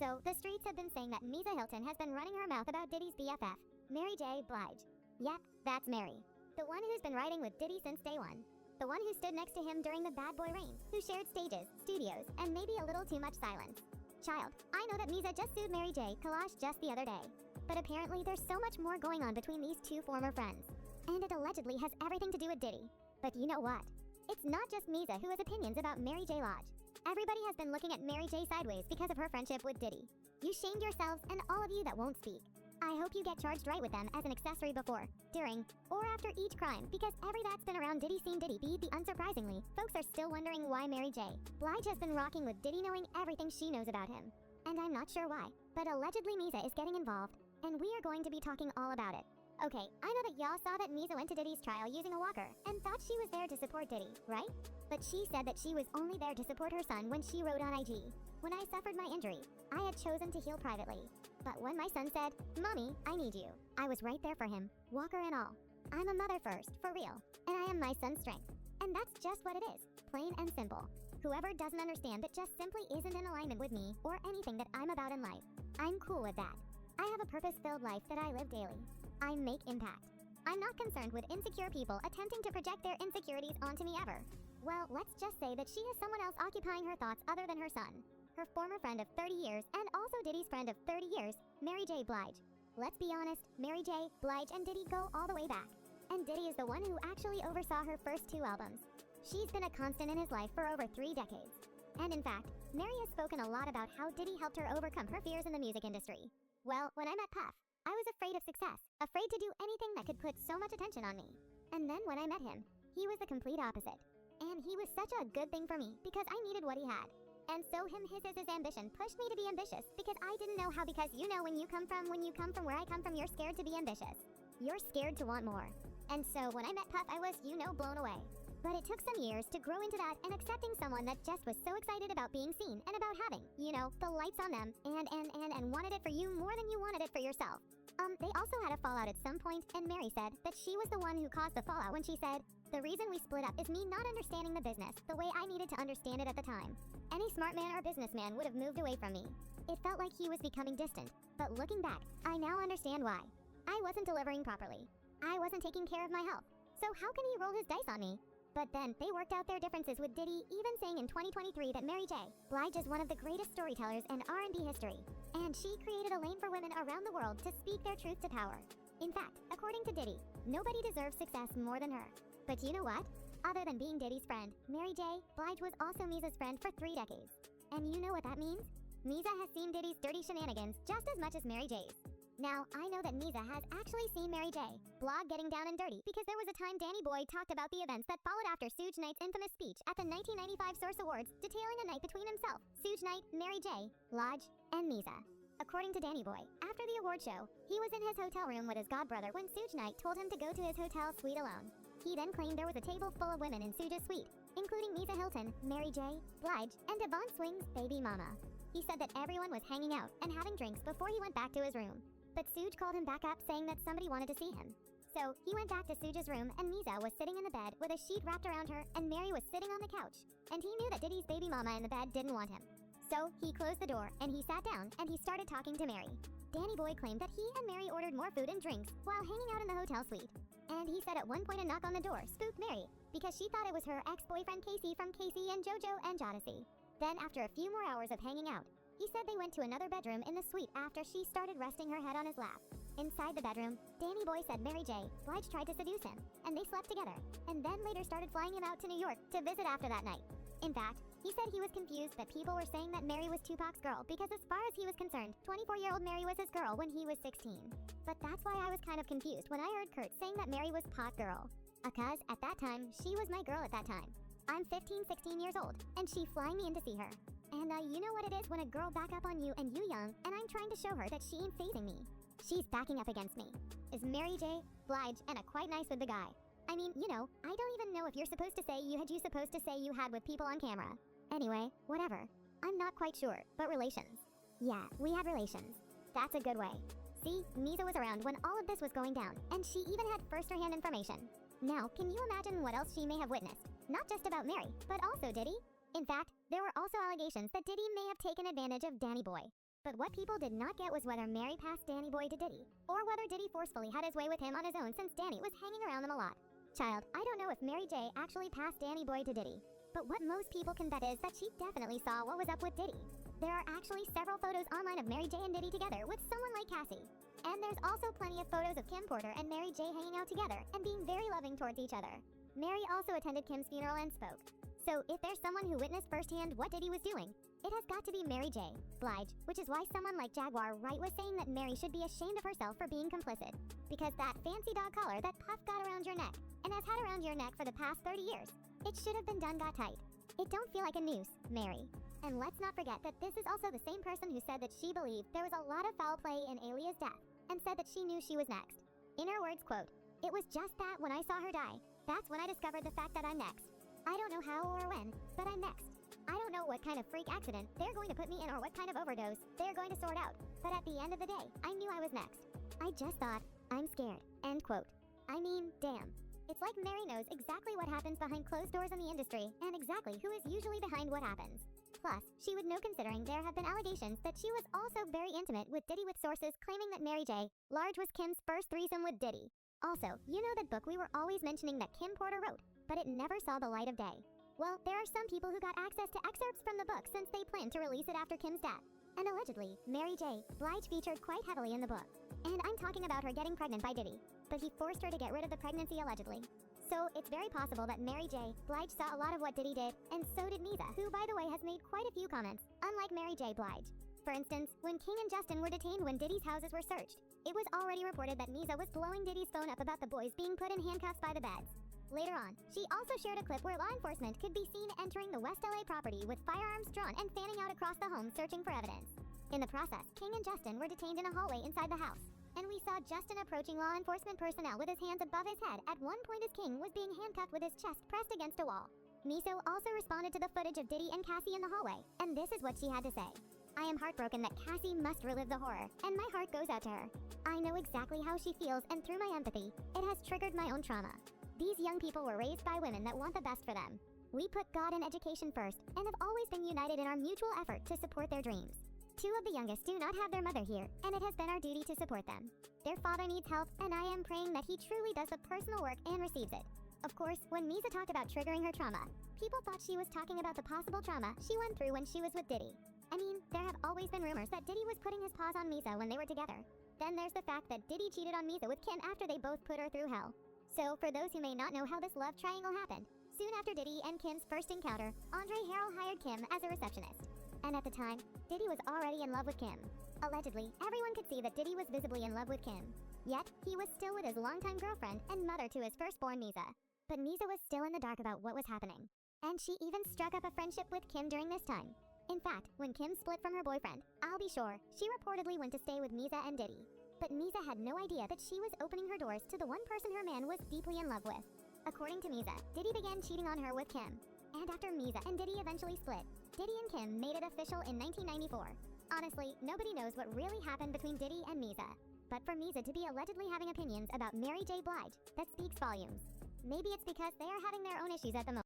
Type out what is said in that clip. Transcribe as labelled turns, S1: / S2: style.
S1: So, the streets have been saying that Misa Hylton has been running her mouth about Diddy's BFF, Mary J. Bliege. Yep, that's Mary. The one who's been riding with Diddy since day one. The one who stood next to him during the bad boy reign, who shared stages, studios, and maybe a little too much silence. Child, I know that Misa just sued Mary J. Kalash just the other day. But apparently there's so much more going on between these two former friends. And it allegedly has everything to do with Diddy. But you know what? It's not just Misa who has opinions about Mary J. Lodge. Everybody has been looking at Mary J. sideways because of her friendship with Diddy. You shamed yourselves, and all of you that won't speak. I hope you get charged right with them as an accessory before, during, or after each crime, because every that's been around Diddy seen Diddy be the unsurprisingly, folks are still wondering why Mary J. Bliege has been rocking with Diddy knowing everything she knows about him. And I'm not sure why, but allegedly Misa is getting involved, and we are going to be talking all about it. Okay, I know that y'all saw that Misa went to Diddy's trial using a walker, and thought she was there to support Diddy, right? But she said that she was only there to support her son when she wrote on IG, "When I suffered my injury, I had chosen to heal privately. But when my son said, 'Mommy, I need you,' I was right there for him, walker and all. I'm a mother first, for real, and I am my son's strength. And that's just what it is, plain and simple. Whoever doesn't understand that just simply isn't in alignment with me or anything that I'm about in life, I'm cool with that. I have a purpose-filled life that I live daily. I make impact. I'm not concerned with insecure people attempting to project their insecurities onto me ever. Well, let's just say that she has someone else occupying her thoughts other than her son. Her former friend of 30 years and also Diddy's friend of 30 years, Mary J. Bliege. Let's be honest, Mary J., Bliege, and Diddy go all the way back. And Diddy is the one who actually oversaw her first 2 albums. She's been a constant in his life for over 3 decades. And in fact, Mary has spoken a lot about how Diddy helped her overcome her fears in the music industry. Well, when I met Puff, I was afraid of success, afraid to do anything that could put so much attention on me. And then when I met him, he was the complete opposite. And he was such a good thing for me because I needed what he had. And so his ambition pushed me to be ambitious because I didn't know how, because you know when you come from where I come from, you're scared to be ambitious. You're scared to want more. And so when I met Puff, I was, blown away. But it took some years to grow into that and accepting someone that just was so excited about being seen and about having, the lights on them and wanted it for you more than you wanted it for yourself. They also had a fallout at some point, and Mary said that she was the one who caused the fallout when she said, "The reason we split up is me not understanding the business the way I needed to understand it at the time. Any smart man or businessman would have moved away from me. It felt like he was becoming distant, but looking back, I now understand why. I wasn't delivering properly. I wasn't taking care of my health. So how can he roll his dice on me?" But then, they worked out their differences with Diddy, even saying in 2023 that Mary J. Bliege is one of the greatest storytellers in R&B history. And she created a lane for women around the world to speak their truth to power. In fact, according to Diddy, nobody deserves success more than her. But you know what? Other than being Diddy's friend, Mary J. Bliege was also Misa's friend for 3 decades. And you know what that means? Misa has seen Diddy's dirty shenanigans just as much as Mary J's. Now, I know that Misa has actually seen Mary J. blog getting down and dirty because there was a time Danny Boy talked about the events that followed after Suge Knight's infamous speech at the 1995 Source Awards, detailing a night between himself, Suge Knight, Mary J., Lodge, and Misa. According to Danny Boy, after the award show, he was in his hotel room with his godbrother when Suge Knight told him to go to his hotel suite alone. He then claimed there was a table full of women in Suge's suite, including Misa Hylton, Mary J., Bliege, and Devon Swing's baby mama. He said that everyone was hanging out and having drinks before he went back to his room. But Suge called him back up saying that somebody wanted to see him. So he went back to Suge's room, and Misa was sitting in the bed with a sheet wrapped around her, and Mary was sitting on the couch. And he knew that Diddy's baby mama in the bed didn't want him. So he closed the door, and he sat down, and he started talking to Mary. Danny Boy claimed that he and Mary ordered more food and drinks while hanging out in the hotel suite. And he said at one point a knock on the door spooked Mary, because she thought it was her ex-boyfriend Casey from Casey and JoJo and Jodeci. Then after a few more hours of hanging out, he said they went to another bedroom in the suite after she started resting her head on his lap. Inside the bedroom, Danny Boy said Mary J. Bliege tried to seduce him, and they slept together, and then later started flying him out to New York to visit after that night. In fact, he said he was confused that people were saying that Mary was Tupac's girl because as far as he was concerned, 24-year-old Mary was his girl when he was 16. But that's why I was kind of confused when I heard Kurt saying that Mary was Pot girl. Because at that time, she was my girl at that time. I'm 15, 16 years old, and she flying me in to see her. And you know what it is when a girl back up on you and you young, and I'm trying to show her that she ain't phasing me. She's backing up against me. Is Mary J. Bliege and quite nice with the guy. I mean, I don't even know if you're supposed to say you had with people on camera. Anyway, whatever. I'm not quite sure, but relations. Yeah, we had relations. That's a good way. See, Misa was around when all of this was going down, and she even had first-hand information. Now, can you imagine what else she may have witnessed? Not just about Mary, but also Diddy? In fact, there were also allegations that Diddy may have taken advantage of Danny Boy. But what people did not get was whether Mary passed Danny Boy to Diddy, or whether Diddy forcefully had his way with him on his own since Danny was hanging around them a lot. Child, I don't know if Mary J actually passed Danny Boy to Diddy, but what most people can bet is that she definitely saw what was up with Diddy. There are actually several photos online of Mary J and Diddy together with someone like Cassie. And there's also plenty of photos of Kim Porter and Mary J hanging out together and being very loving towards each other. Mary also attended Kim's funeral and spoke. So if there's someone who witnessed firsthand what Diddy was doing, it has got to be Mary J. Bliege, which is why someone like Jaguar Wright was saying that Mary should be ashamed of herself for being complicit. Because that fancy dog collar that Puff got around your neck, and has had around your neck for the past 30 years, it should have been done got tight. It don't feel like a noose, Mary. And let's not forget that this is also the same person who said that she believed there was a lot of foul play in Alia's death, and said that she knew she was next. In her words, quote, "It was just that when I saw her die, that's when I discovered the fact that I'm next. I don't know how or when, but I'm next. I don't know what kind of freak accident they're going to put me in or what kind of overdose they're going to sort out, but at the end of the day, I knew I was next. I just thought, I'm scared." End quote. I mean, damn. It's like Mary knows exactly what happens behind closed doors in the industry and exactly who is usually behind what happens. Plus, she would know considering there have been allegations that she was also very intimate with Diddy, with sources claiming that Mary J. Blige was Kim's first threesome with Diddy. Also, you know that book we were always mentioning that Kim Porter wrote, but it never saw the light of day. Well, there are some people who got access to excerpts from the book since they planned to release it after Kim's death. And allegedly, Mary J. Blige featured quite heavily in the book. And I'm talking about her getting pregnant by Diddy, but he forced her to get rid of the pregnancy allegedly. So it's very possible that Mary J. Blige saw a lot of what Diddy did, and so did Misa, who by the way has made quite a few comments, unlike Mary J. Blige. For instance, when King and Justin were detained when Diddy's houses were searched, it was already reported that Misa was blowing Diddy's phone up about the boys being put in handcuffs by the beds. Later on, she also shared a clip where law enforcement could be seen entering the West LA property with firearms drawn and fanning out across the home searching for evidence. In the process, King and Justin were detained in a hallway inside the house, and we saw Justin approaching law enforcement personnel with his hands above his head at one point as King was being handcuffed with his chest pressed against a wall. Miso also responded to the footage of Diddy and Cassie in the hallway, and this is what she had to say. "I am heartbroken that Cassie must relive the horror, and my heart goes out to her. I know exactly how she feels, and through my empathy, it has triggered my own trauma. These young people were raised by women that want the best for them. We put God and education first, and have always been united in our mutual effort to support their dreams. Two of the youngest do not have their mother here, and it has been our duty to support them. Their father needs help, and I am praying that he truly does the personal work and receives it." Of course, when Misa talked about triggering her trauma, people thought she was talking about the possible trauma she went through when she was with Diddy. I mean, there have always been rumors that Diddy was putting his paws on Misa when they were together. Then there's the fact that Diddy cheated on Misa with Kim after they both put her through hell. So, for those who may not know how this love triangle happened, soon after Diddy and Kim's first encounter, Andre Harrell hired Kim as a receptionist. And at the time, Diddy was already in love with Kim. Allegedly, everyone could see that Diddy was visibly in love with Kim. Yet, he was still with his longtime girlfriend and mother to his firstborn Misa. But Misa was still in the dark about what was happening. And she even struck up a friendship with Kim during this time. In fact, when Kim split from her boyfriend, I'll be sure, she reportedly went to stay with Misa and Diddy. But Misa had no idea that she was opening her doors to the one person her man was deeply in love with. According to Misa, Diddy began cheating on her with Kim. And after Misa and Diddy eventually split, Diddy and Kim made it official in 1994. Honestly, nobody knows what really happened between Diddy and Misa. But for Misa to be allegedly having opinions about Mary J. Blige, that speaks volumes. Maybe it's because they are having their own issues at the moment.